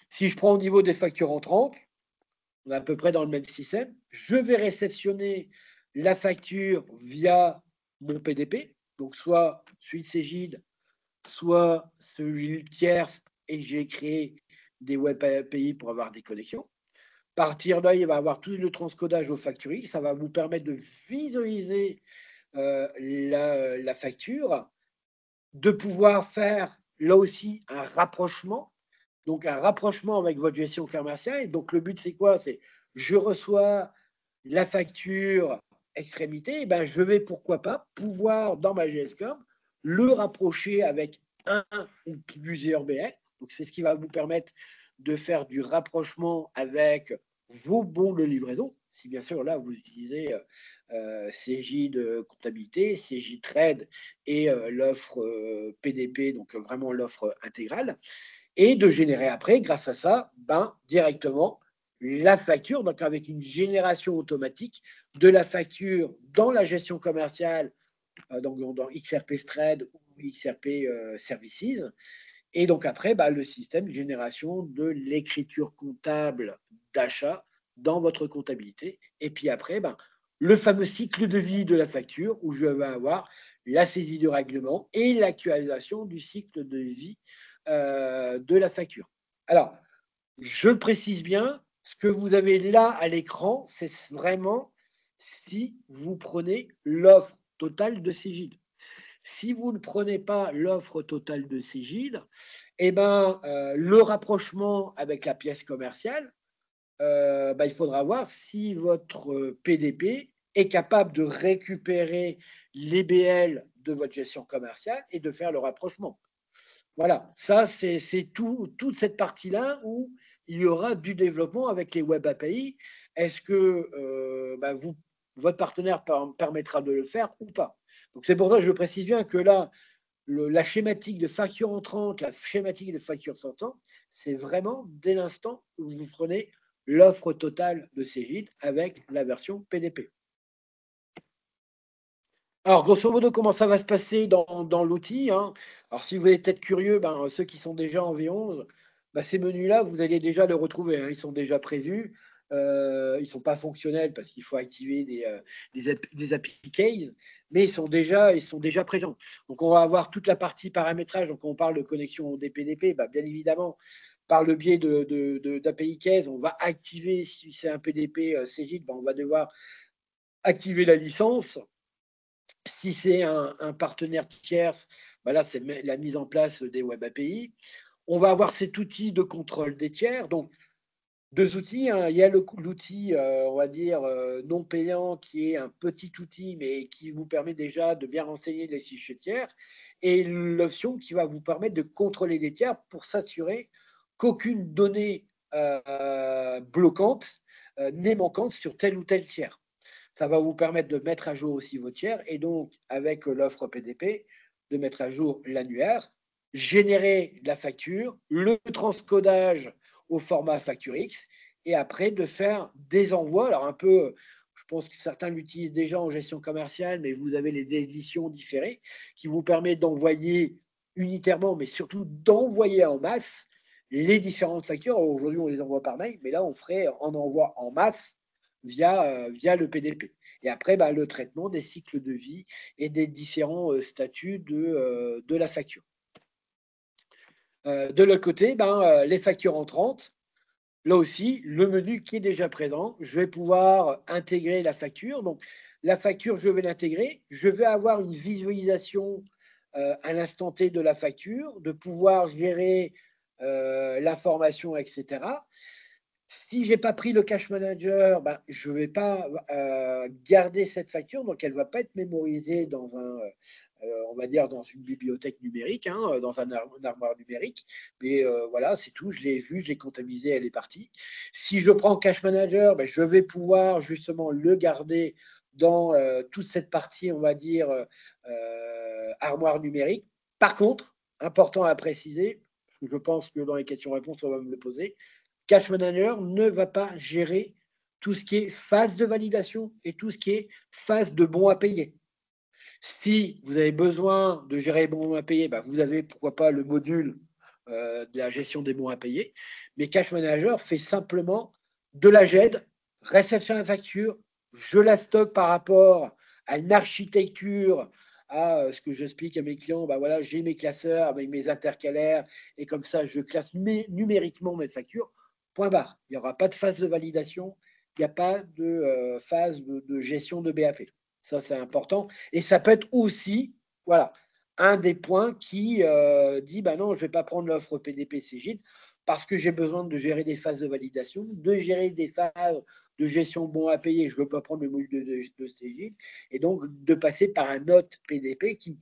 Si je prends au niveau des factures entrantes, on est à peu près dans le même système. Je vais réceptionner la facture via mon PDP, donc soit celui de Cegid, soit celui tierce, et j'ai créé des web API pour avoir des connexions. À partir de là, il va y avoir tout le transcodage au factory. Ça va vous permettre de visualiser la facture, de pouvoir faire là aussi un rapprochement. Donc, un rapprochement avec votre gestion commerciale. Et donc, le but, c'est quoi? C'est je reçois la facture extrémité, et je vais, pourquoi pas, pouvoir, dans ma GSCOM, le rapprocher avec un ou plusieurs BL. Donc, c'est ce qui va vous permettre de faire du rapprochement avec vos bons de livraison. Si bien sûr, là, vous utilisez CJ de comptabilité, CJ Trade et l'offre PDP, donc vraiment l'offre intégrale, et de générer après, grâce à ça, directement la facture, donc avec une génération automatique de la facture dans la gestion commerciale, donc dans XRP Trade ou XRP Services. Et donc après, le système de génération de l'écriture comptable d'achat dans votre comptabilité. Et puis après, le fameux cycle de vie de la facture où je vais avoir la saisie du règlement et l'actualisation du cycle de vie de la facture. Alors, je le précise bien, ce que vous avez là à l'écran, c'est vraiment si vous prenez l'offre totale de Cegid. Si vous ne prenez pas l'offre totale de Cegid, le rapprochement avec la pièce commerciale, il faudra voir si votre PDP est capable de récupérer les BL de votre gestion commerciale et de faire le rapprochement. Voilà, ça, c'est toute cette partie-là où il y aura du développement avec les web API. Est-ce que votre partenaire permettra de le faire ou pas? Donc, c'est pour ça que je précise bien que là, la schématique de facture entrante, la schématique de facture sortante, c'est vraiment dès l'instant où vous prenez l'offre totale de Cegid avec la version PDP. Alors, grosso modo, comment ça va se passer dans l'outil, Alors, si vous êtes peut-être curieux, ceux qui sont déjà en V11, ces menus-là, vous allez déjà les retrouver. Ils sont déjà prévus. Ils ne sont pas fonctionnels parce qu'il faut activer des API keys, mais ils sont déjà présents. Donc, on va avoir toute la partie paramétrage. Donc, on parle de connexion au DPDP, bien évidemment, par le biais d'API keys, on va activer, si c'est un PDP Cegid, on va devoir activer la licence. Si c'est un partenaire tierce, là, c'est la mise en place des web API. On va avoir cet outil de contrôle des tiers. Donc, deux outils, hein. Il y a l'outil, on va dire, non payant, qui est un petit outil, mais qui vous permet déjà de bien renseigner les fichiers tiers, et l'option qui va vous permettre de contrôler les tiers pour s'assurer qu'aucune donnée bloquante n'est manquante sur tel ou tel tiers. Ça va vous permettre de mettre à jour aussi vos tiers, et donc, avec l'offre PDP, de mettre à jour l'annuaire, générer la facture, le transcodage au format facture X, et après de faire des envois. Alors un peu, je pense que certains l'utilisent déjà en gestion commerciale, mais vous avez les éditions différées qui vous permettent d'envoyer unitairement, mais surtout d'envoyer en masse les différentes factures. Aujourd'hui, on les envoie par mail, mais là, on ferait en envoi en masse via le PDP. Et après, bah, le traitement des cycles de vie et des différents statuts de la facture. De l'autre côté, les factures entrantes, là aussi, le menu qui est déjà présent, je vais pouvoir intégrer la facture. Donc, la facture, je vais l'intégrer. Je vais avoir une visualisation à l'instant T de la facture, de pouvoir gérer l'information, etc. Si je n'ai pas pris le cash manager, je ne vais pas garder cette facture, donc elle ne va pas être mémorisée dans on va dire, dans une bibliothèque numérique, hein, dans un armoire numérique. Mais voilà, c'est tout. Je l'ai vu, je l'ai comptabilisé, elle est partie. Si je prends cash manager, je vais pouvoir justement le garder dans toute cette partie, on va dire, armoire numérique. Par contre, important à préciser, parce que je pense que dans les questions-réponses, on va me le poser, Cash Manager ne va pas gérer tout ce qui est phase de validation et tout ce qui est phase de bons à payer. Si vous avez besoin de gérer les bons à payer, vous avez pourquoi pas le module de la gestion des bons à payer. Mais Cash Manager fait simplement de la GED, réception de la facture, je la stocke par rapport à une architecture, à ce que j'explique à mes clients. Voilà, j'ai mes classeurs avec mes intercalaires et comme ça, je classe numériquement mes factures. Point barre. Il n'y aura pas de phase de validation, il n'y a pas de phase de gestion de BAP. Ça, c'est important. Et ça peut être aussi, voilà, un des points qui dit, non, je ne vais pas prendre l'offre PDP Cegid parce que j'ai besoin de gérer des phases de validation, de gérer des phases de gestion bon à payer. Je ne veux pas prendre le module de Cegid. Et donc, de passer par un autre PDP qui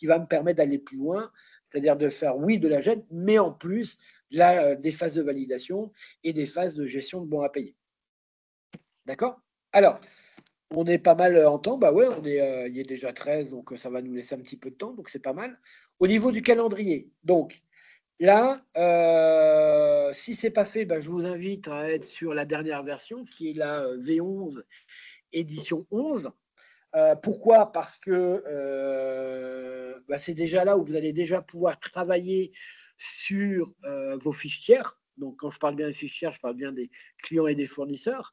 va me permettre d'aller plus loin, c'est-à-dire de faire, oui, de la gêne, mais en plus des phases de validation et des phases de gestion de bon à payer. D'accord? Alors, on est pas mal en temps, ouais, il est déjà 13, donc ça va nous laisser un petit peu de temps, donc c'est pas mal. Au niveau du calendrier, donc là, si c'est pas fait, je vous invite à être sur la dernière version, qui est la V11 édition 11. Pourquoi? Parce que c'est déjà là où vous allez déjà pouvoir travailler sur vos fichiers. Donc, quand je parle bien des fichiers, je parle bien des clients et des fournisseurs,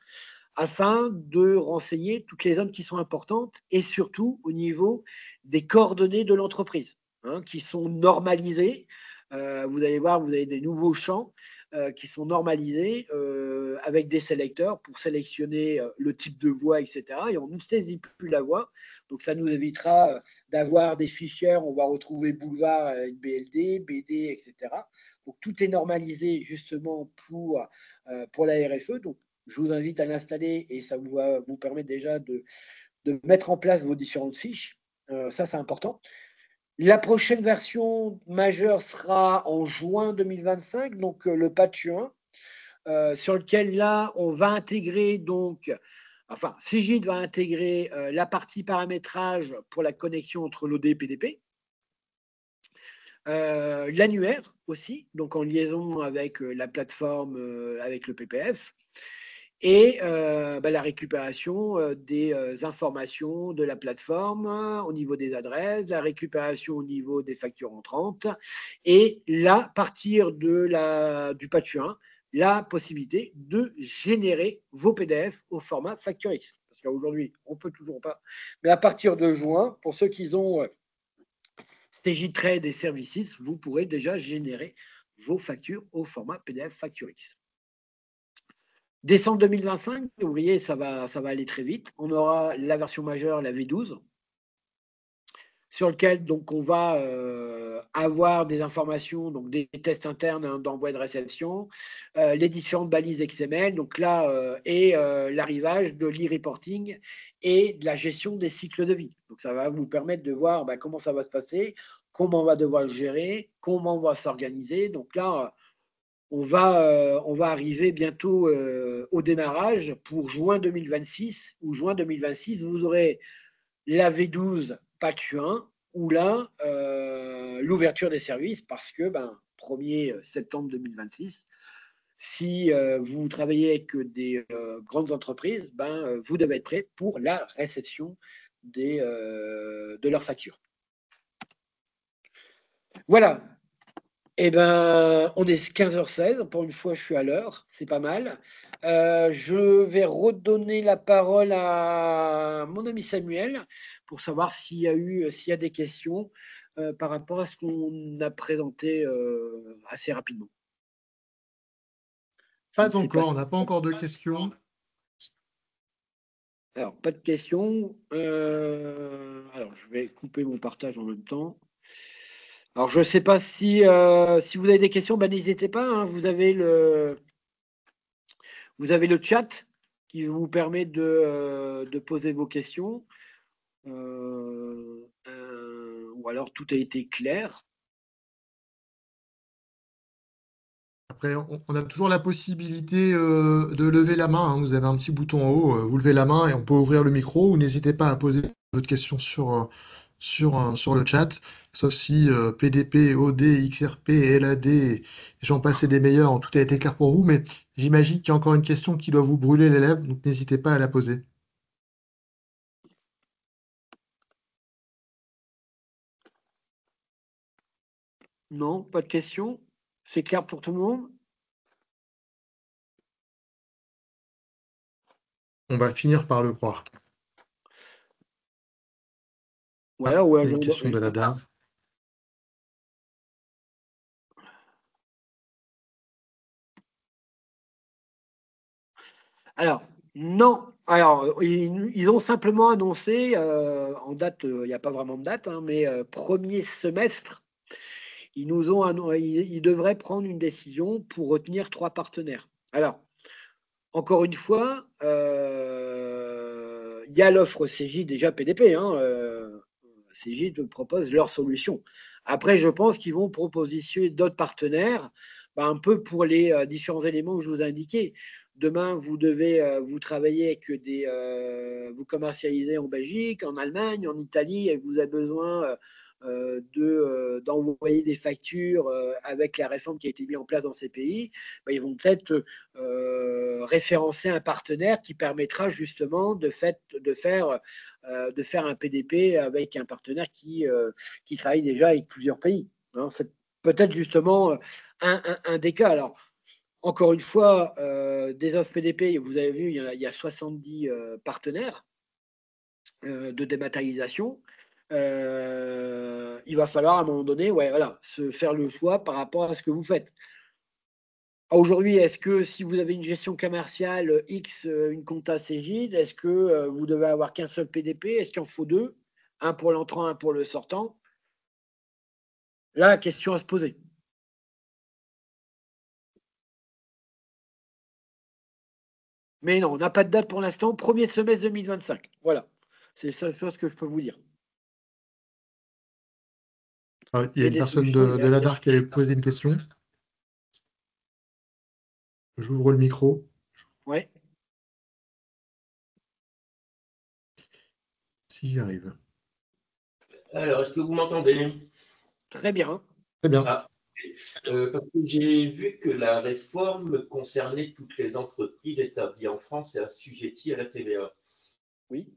afin de renseigner toutes les zones qui sont importantes et surtout au niveau des coordonnées de l'entreprise, hein, qui sont normalisées. Vous allez voir, vous avez des nouveaux champs qui sont normalisés avec des sélecteurs pour sélectionner le type de voix, etc. Et on ne saisit plus la voix. Donc, ça nous évitera d'avoir des fichiers. On va retrouver boulevard avec BLD, BD, etc. Donc, tout est normalisé justement pour la RFE. Donc, je vous invite à l'installer et ça va vous permettre déjà de mettre en place vos différentes fiches. Ça, c'est important. La prochaine version majeure sera en juin 2025, donc le patch 1, sur lequel là, on va intégrer donc, enfin, Cegid va intégrer la partie paramétrage pour la connexion entre l'OD et PDP. L'annuaire aussi, donc en liaison avec la plateforme, avec le PPF. Et la récupération des informations de la plateforme au niveau des adresses, la récupération au niveau des factures entrantes, et là, à partir du patch 1, la possibilité de générer vos PDF au format Facture X. Parce qu'aujourd'hui, on ne peut toujours pas. Mais à partir de juin, pour ceux qui ont CJ Trade et Services, vous pourrez déjà générer vos factures au format PDF Facture X. Décembre 2025, vous voyez, ça va aller très vite. On aura la version majeure, la V12, sur lequel donc on va avoir des informations, donc des tests internes d'envoi et de réception, les différentes balises XML, donc là, et l'arrivage de l'e-reporting et de la gestion des cycles de vie. Donc ça va vous permettre de voir comment ça va se passer, comment on va devoir le gérer, comment on va s'organiser. Donc là, on va arriver bientôt au démarrage pour juin 2026, ou juin 2026, vous aurez la V12 patch 1, ou là, l'ouverture des services, parce que 1er septembre 2026, si vous travaillez avec des grandes entreprises, vous devez être prêt pour la réception de leurs factures. Voilà. Eh ben, on est 15h16. Pour une fois, je suis à l'heure. C'est pas mal. Je vais redonner la parole à mon ami Samuel pour savoir s'il y a des questions par rapport à ce qu'on a présenté assez rapidement. Pas encore, on n'a pas encore de questions. Alors, pas de questions. Alors, je vais couper mon partage en même temps. Alors, je ne sais pas si vous avez des questions, n'hésitez pas, hein. Vous avez le chat qui vous permet de poser vos questions. Ou alors, tout a été clair. Après, on a toujours la possibilité de lever la main, hein. Vous avez un petit bouton en haut, vous levez la main et on peut ouvrir le micro. Ou n'hésitez pas à poser votre question sur le chat. Sauf si PDP, OD, XRP, LAD, et j'en passe et des meilleurs, tout a été clair pour vous. Mais j'imagine qu'il y a encore une question qui doit vous brûler les lèvres, donc n'hésitez pas à la poser. Non, pas de questions. C'est clair pour tout le monde. On va finir par le croire. Voilà, Il y a une question de la dame. Alors, non. Alors, ils ont simplement annoncé, en date, il n'y a pas vraiment de date, hein, mais premier semestre, ils devraient prendre une décision pour retenir 3 partenaires. Alors, encore une fois, il y a l'offre CJ déjà PDP. CJ propose leur solution. Après, je pense qu'ils vont proposer d'autres partenaires, un peu pour les différents éléments que je vous ai indiqués. Demain, vous devez vous travailler avec vous commercialisez en Belgique, en Allemagne, en Italie, et vous avez besoin d'envoyer des factures avec la réforme qui a été mise en place dans ces pays. Ils vont peut-être référencer un partenaire qui permettra justement de faire un PDP avec un partenaire qui travaille déjà avec plusieurs pays. C'est peut-être justement un des cas. Alors, encore une fois, des offres PDP, vous avez vu, il y a 70 partenaires de dématérialisation. Il va falloir à un moment donné se faire le choix par rapport à ce que vous faites. Aujourd'hui, est-ce que si vous avez une gestion commerciale X, une compta Cégide, est-ce que vous devez avoir qu'un seul PDP? Est-ce qu'il en faut 2? Un pour l'entrant, un pour le sortant? Là, question à se poser. Mais non, on n'a pas de date pour l'instant. Premier semestre 2025. Voilà. C'est la seule chose que je peux vous dire. Il y a une personne de l'ADAR qui avait posé une question. J'ouvre le micro. Ouais. Si j'y arrive. Alors, est-ce que vous m'entendez? Très bien. Très bien. Parce que j'ai vu que la réforme concernait toutes les entreprises établies en France et assujetties à la TVA. Oui.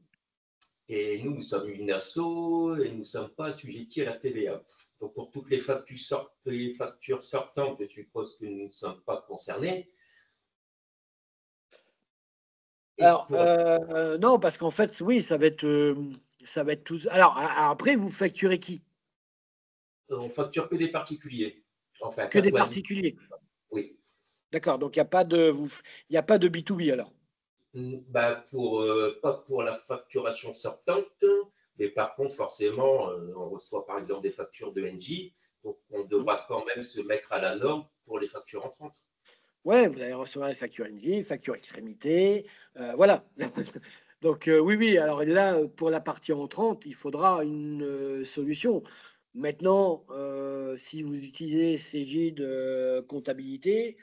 Et nous sommes une asso et nous ne sommes pas assujettis à la TVA. Donc, pour toutes les factures sortantes, je suppose que nous ne sommes pas concernés. Alors, non, parce qu'en fait, oui, ça va être tout. Alors, après, vous facturez qui? On facture que des particuliers. Enfin, Que des particuliers. Oui. D'accord, donc il n'y a pas de B2B alors. Pas pour la facturation sortante, Mais par contre, forcément, on reçoit par exemple des factures de NJ, donc on devra quand même se mettre à la norme pour les factures entrantes. Ouais, vous allez recevoir les factures NJ, factures extrémité, voilà. Donc oui, oui, alors là, pour la partie entrante, il faudra une solution. Maintenant, si vous utilisez Cegid comptabilité,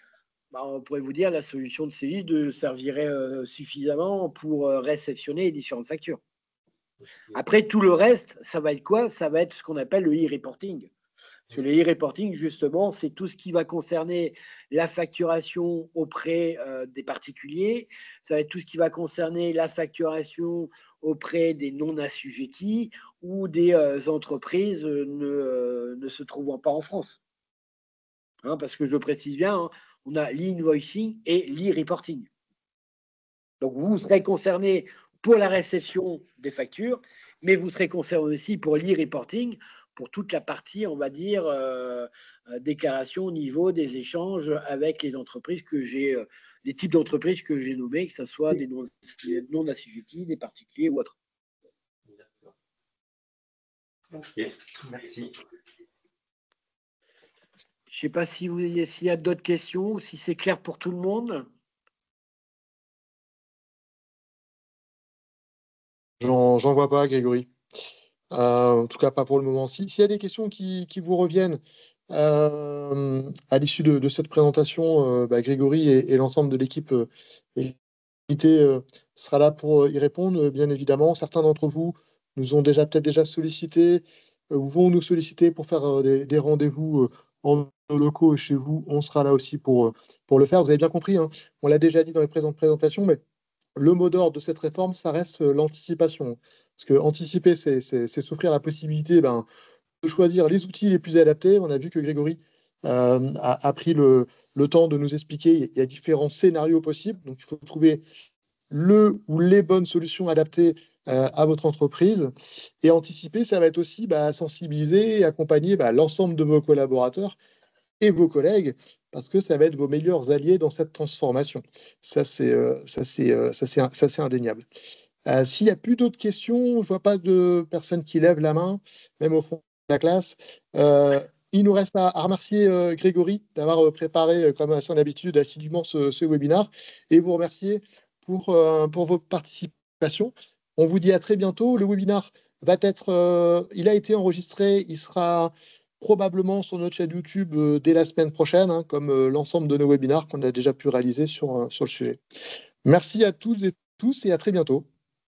bah, on pourrait vous dire la solution de Cegid servirait suffisamment pour réceptionner les différentes factures. Après, tout le reste, ça va être quoi? Ça va être ce qu'on appelle le e-reporting. Parce que le e-reporting, justement, c'est tout ce qui va concerner la facturation auprès des particuliers. Ça va être tout ce qui va concerner la facturation auprès des non-assujettis ou des entreprises ne se trouvant pas en France. Hein, parce que je précise bien, hein, on a l'e-invoicing et l'e-reporting. Donc, vous serez concerné pour la réception des factures, mais vous serez concerné aussi pour l'e-reporting, pour toute la partie, on va dire, déclaration au niveau des échanges avec les entreprises que j'ai, les types d'entreprises que j'ai nommés, que ce soit des non-assujettis, des particuliers ou autres. Ok, merci. Je ne sais pas s'il y a d'autres questions ou si c'est clair pour tout le monde. J'en vois pas, Grégory. En tout cas, pas pour le moment. S'il y a des questions qui vous reviennent à l'issue de cette présentation, Grégory et l'ensemble de l'équipe sera là pour y répondre, bien évidemment. Certains d'entre vous nous ont peut-être déjà sollicité ou vont nous solliciter pour faire des rendez-vous en nos locaux chez vous. On sera là aussi pour le faire. Vous avez bien compris, hein, on l'a déjà dit dans les présentes présentations, mais le mot d'ordre de cette réforme, ça reste l'anticipation. Parce que anticiper, c'est s'offrir la possibilité de choisir les outils les plus adaptés. On a vu que Grégory a pris le temps de nous expliquer, il y a différents scénarios possibles. Donc, il faut trouver le ou les bonnes solutions adaptées à votre entreprise. Et anticiper, ça va être aussi sensibiliser et accompagner l'ensemble de vos collaborateurs et vos collègues, parce que ça va être vos meilleurs alliés dans cette transformation. Ça, c'est indéniable. S'il n'y a plus d'autres questions, je ne vois pas de personnes qui lèvent la main, même au fond de la classe. Il nous reste à remercier Grégory d'avoir préparé, comme à son habitude, assidûment ce webinaire et vous remercier pour votre participation. On vous dit à très bientôt. Le webinaire il a été enregistré, il sera probablement sur notre chaîne YouTube dès la semaine prochaine, hein, comme l'ensemble de nos webinaires qu'on a déjà pu réaliser sur le sujet. Merci à toutes et tous et à très bientôt.